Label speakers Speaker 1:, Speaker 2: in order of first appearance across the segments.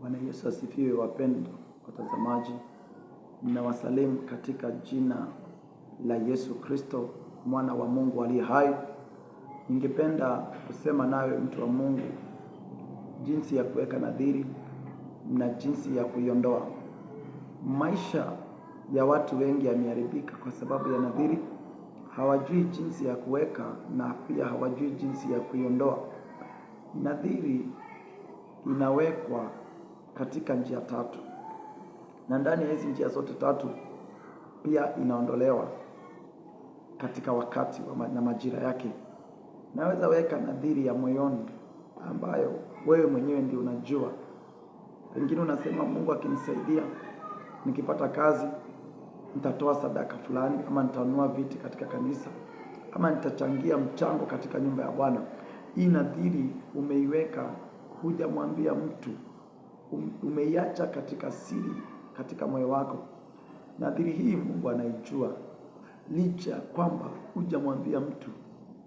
Speaker 1: Bwana Yesu asifiwe. Wapendwa watazamaji, ninawasalimu katika jina la Yesu Kristo, mwana wa Mungu aliye hai. Ningependa kusema nawe mtu wa Mungu, jinsi ya kuweka nadhiri na jinsi ya kuiondoa. Maisha ya watu wengi yameharibika kwa sababu ya nadhiri. Hawajui jinsi ya kuweka na pia hawajui jinsi ya kuiondoa. Nadhiri inawekwa katika njia tatu, na ndani ya hizi njia zote tatu pia inaondolewa katika wakati na majira yake. Naweza weka nadhiri ya moyoni ambayo wewe mwenyewe ndio unajua. Pengine unasema, Mungu akinisaidia nikipata kazi nitatoa sadaka fulani, ama nitanunua viti katika kanisa, ama nitachangia mchango katika nyumba ya Bwana. Hii nadhiri umeiweka, hujamwambia mtu, umeiacha katika siri, katika moyo wako. Nadhiri hii Mungu anaijua, licha kwamba hujamwambia mtu,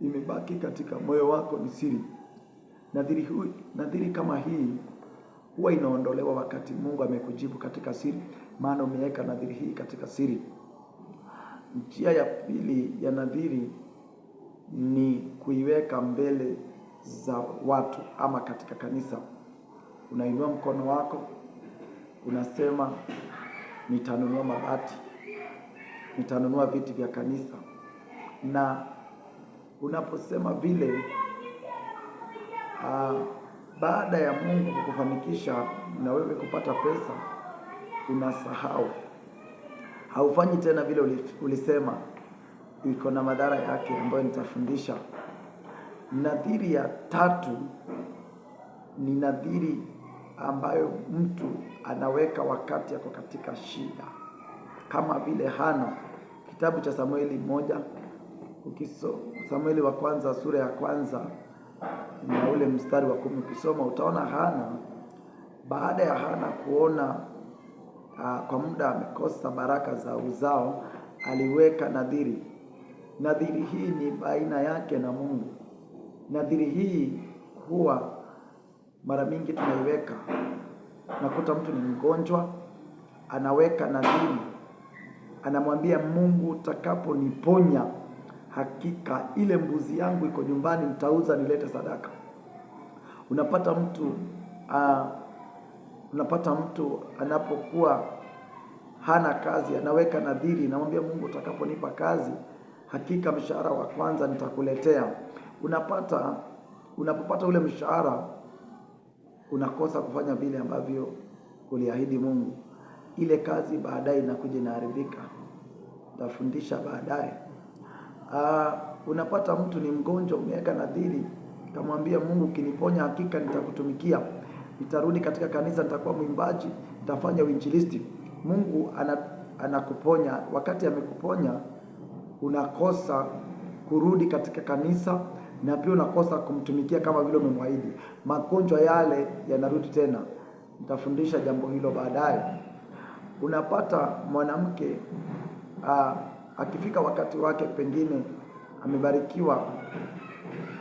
Speaker 1: imebaki katika moyo wako, ni siri. Nadhiri kama hii huwa inaondolewa wakati Mungu amekujibu katika siri, maana umeweka nadhiri hii katika siri. Njia ya pili ya nadhiri ni kuiweka mbele za watu ama katika kanisa. Unainua mkono wako, unasema, nitanunua mabati, nitanunua viti vya kanisa. Na unaposema vile, baada ya Mungu kukufanikisha na wewe kupata pesa, unasahau. Haufanyi tena vile ulisema. Iko na madhara yake ambayo nitafundisha. Nadhiri ya tatu ni nadhiri ambayo mtu anaweka wakati yako katika shida, kama vile Hana. Kitabu cha Samueli 1, Samueli wa kwanza sura ya kwanza na ule mstari wa 10, ukisoma utaona Hana, baada ya Hana kuona kwa muda amekosa baraka za uzao, aliweka nadhiri. Nadhiri hii ni baina yake na Mungu. Nadhiri hii huwa mara mingi tunaiweka, nakuta mtu ni mgonjwa, anaweka nadhiri, anamwambia Mungu, utakaponiponya, hakika ile mbuzi yangu iko nyumbani, nitauza nilete sadaka. Unapata mtu anapokuwa hana kazi, anaweka nadhiri, anamwambia Mungu, utakaponipa kazi, hakika mshahara wa kwanza nitakuletea. Unapopata ule mshahara, unakosa kufanya vile ambavyo uliahidi Mungu. Ile kazi baadaye inakuja inaharibika. Nitafundisha baadaye. Unapata mtu ni mgonjwa, umeweka nadhiri, kamwambia Mungu, ukiniponya hakika nitakutumikia, nitarudi katika kanisa, nitakuwa mwimbaji, nitafanya uinjilisti. Mungu anakuponya. Wakati amekuponya, unakosa kurudi katika kanisa, na pia unakosa kumtumikia kama vile umemwahidi. Magonjwa yale yanarudi tena. Nitafundisha jambo hilo baadaye. Unapata mwanamke akifika wakati wake, pengine amebarikiwa,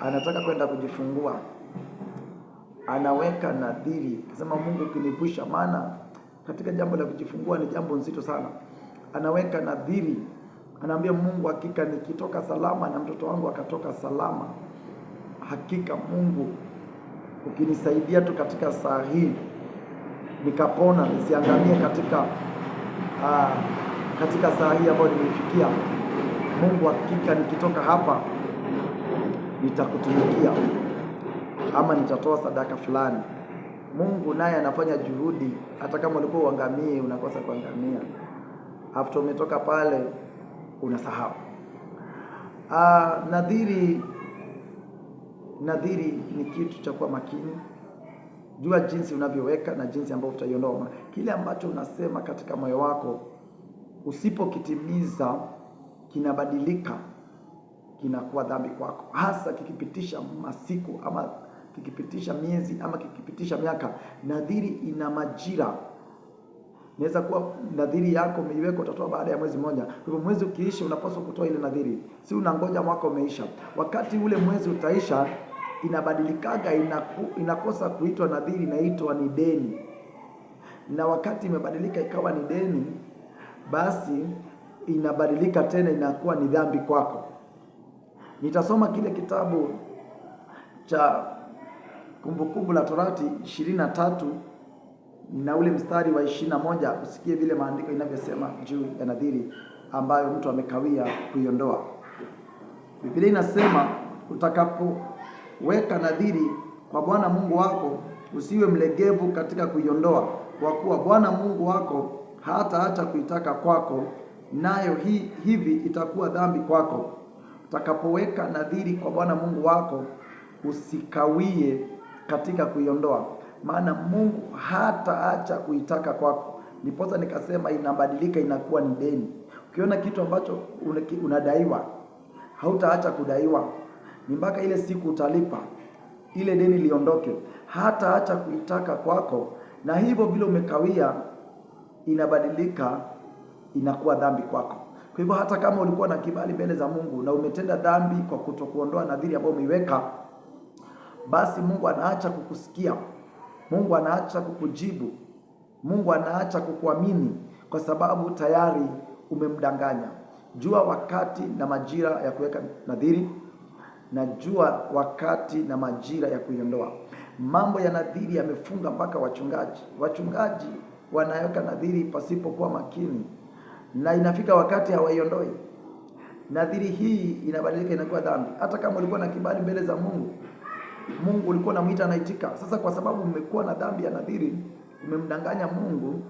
Speaker 1: anataka kwenda kujifungua, anaweka nadhiri, akisema, Mungu ukinivusha, maana katika jambo la kujifungua ni jambo nzito sana. Anaweka nadhiri, anaambia Mungu, hakika nikitoka salama na mtoto wangu akatoka salama, hakika Mungu ukinisaidia tu katika saa hii nikapona, nisiangamie katika saa hii ambayo nimeifikia, Mungu hakika nikitoka hapa nitakutumikia, ama nitatoa sadaka fulani. Mungu naye anafanya juhudi, hata kama ulikuwa uangamie, unakosa kuangamia. After umetoka pale, unasahau. Nadhiri ni kitu cha kuwa makini. Jua jinsi unavyoweka na jinsi ambavyo utaiondoa. Kile ambacho unasema katika moyo wako, usipokitimiza, kinabadilika, kinakuwa dhambi kwako. Hasa kikipitisha masiku, ama kikipitisha miezi, ama kikipitisha miaka. Nadhiri ina majira. Inaweza kuwa nadhiri yako umeiweka utatoa baada ya mwezi mmoja. Kwa hivyo mwezi ukiisha, unapaswa kutoa ile nadhiri. Si unangoja mwaka umeisha. Wakati ule mwezi utaisha, inabadilikaga, inakosa kuitwa nadhiri, inaitwa ni deni. na wakati imebadilika ikawa ni deni, basi inabadilika tena inakuwa ni dhambi kwako. Nitasoma kile kitabu cha Kumbukumbu la Torati 23 na ule mstari wa 21, usikie vile maandiko inavyosema juu ya nadhiri ambayo mtu amekawia kuiondoa. Biblia inasema, utakapoweka nadhiri kwa Bwana Mungu wako, usiwe mlegevu katika kuiondoa, kwa kuwa Bwana Mungu wako hataacha kuitaka kwako, nayo hivi itakuwa dhambi kwako. Utakapoweka nadhiri kwa Bwana Mungu wako, usikawie katika kuiondoa, maana Mungu hataacha kuitaka kwako. Niposa nikasema inabadilika, inakuwa ni deni. Ukiona kitu ambacho unadaiwa, hautaacha kudaiwa, ni mpaka ile siku utalipa ile deni liondoke. Hataacha kuitaka kwako, na hivyo vile umekawia inabadilika, inakuwa dhambi kwako. Kwa hivyo hata kama ulikuwa na kibali mbele za Mungu na umetenda dhambi kwa kutokuondoa nadhiri ambayo umeiweka, basi Mungu anaacha kukusikia, Mungu anaacha kukujibu, Mungu anaacha kukuamini, kwa sababu tayari umemdanganya. Jua wakati na majira ya kuweka nadhiri, na jua wakati na majira ya kuiondoa. Mambo ya nadhiri yamefunga mpaka wachungaji wanaweka nadhiri pasipokuwa makini, na inafika wakati hawaiondoi. Nadhiri hii inabadilika, inakuwa dhambi. Hata kama ulikuwa na kibali mbele za Mungu, Mungu ulikuwa unamuita anaitika. Sasa kwa sababu umekuwa na dhambi ya nadhiri, umemdanganya Mungu,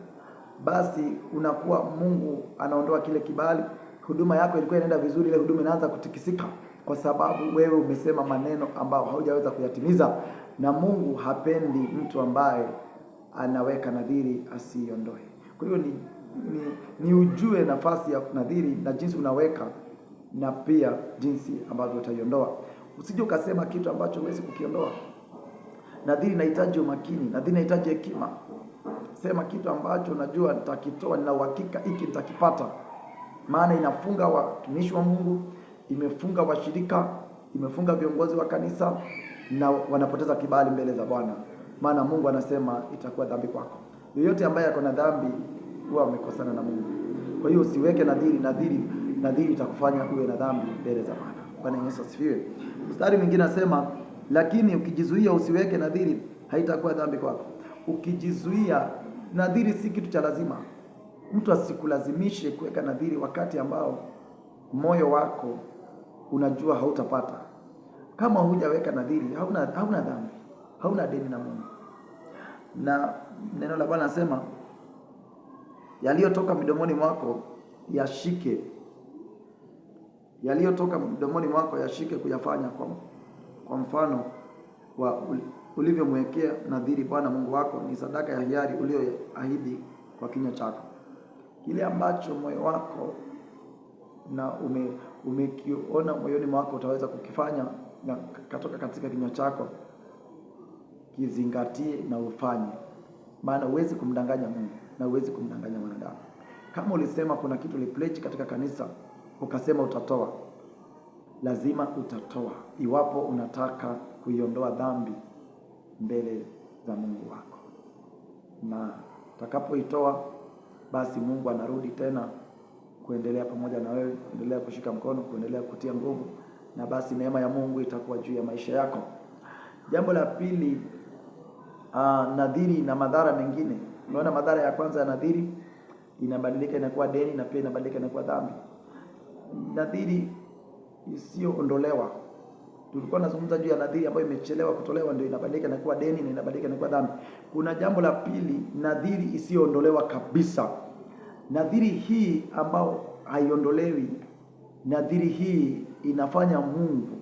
Speaker 1: basi unakuwa Mungu anaondoa kile kibali. Huduma yako ilikuwa inaenda vizuri, ile huduma inaanza kutikisika, kwa sababu wewe umesema maneno ambayo haujaweza kuyatimiza, na Mungu hapendi mtu ambaye anaweka nadhiri asiondoe. Kwa hiyo ni ujue nafasi ya nadhiri na jinsi unaweka, na pia jinsi ambavyo utaiondoa. Usije ukasema kitu ambacho huwezi kukiondoa. Nadhiri inahitaji umakini, nadhiri inahitaji hekima. Sema kitu ambacho unajua nitakitoa, nina uhakika hiki nitakipata. Maana inafunga watumishi wa Mungu, imefunga washirika, imefunga viongozi wa kanisa, na wanapoteza kibali mbele za Bwana. Maana Mungu anasema itakuwa dhambi kwako. Yoyote ambaye ako na dhambi huwa amekosana na Mungu. Kwa hiyo usiweke nadhiri itakufanya uwe na dhambi mbele za Bwana. Bwana Yesu asifiwe. Mstari mwingine anasema, lakini ukijizuia usiweke nadhiri, haitakuwa dhambi kwako. Ukijizuia, nadhiri si kitu cha lazima. Mtu asikulazimishe kuweka nadhiri wakati ambao moyo wako unajua hautapata. Kama hujaweka nadhiri, hauna dhambi, hauna deni na Mungu. Na neno la Bwana nasema, yaliyotoka midomoni mwako yashike. Yaliyotoka midomoni mwako yashike kuyafanya, kwa mfano wa ulivyomwekea nadhiri Bwana Mungu wako, ni sadaka ya hiari ulioahidi kwa kinywa chako. Kile ambacho moyo wako na umekiona moyoni mwako utaweza kukifanya na katoka katika kinywa chako, kizingatie na ufanye. Maana huwezi kumdanganya Mungu na huwezi kumdanganya wanadamu. Kama ulisema kuna kitu ulipledge katika kanisa, ukasema utatoa, lazima utatoa, iwapo unataka kuiondoa dhambi mbele za Mungu wako. Na utakapoitoa, basi Mungu anarudi tena kuendelea pamoja na wewe, kuendelea kushika mkono, kuendelea kutia nguvu, na basi neema ya Mungu itakuwa juu ya maisha yako. Jambo la pili, nadhiri na madhara mengine. Unaona, madhara ya kwanza ya nadhiri, inabadilika inakuwa deni, na pia inabadilika inakuwa dhambi. Nadhiri isiyoondolewa, tulikuwa nazungumza juu ya nadhiri ambayo imechelewa kutolewa, ndio inabadilika inakuwa deni na inabadilika inakuwa dhambi. Kuna jambo la pili, nadhiri isiyoondolewa kabisa. Nadhiri hii ambao haiondolewi, nadhiri hii inafanya Mungu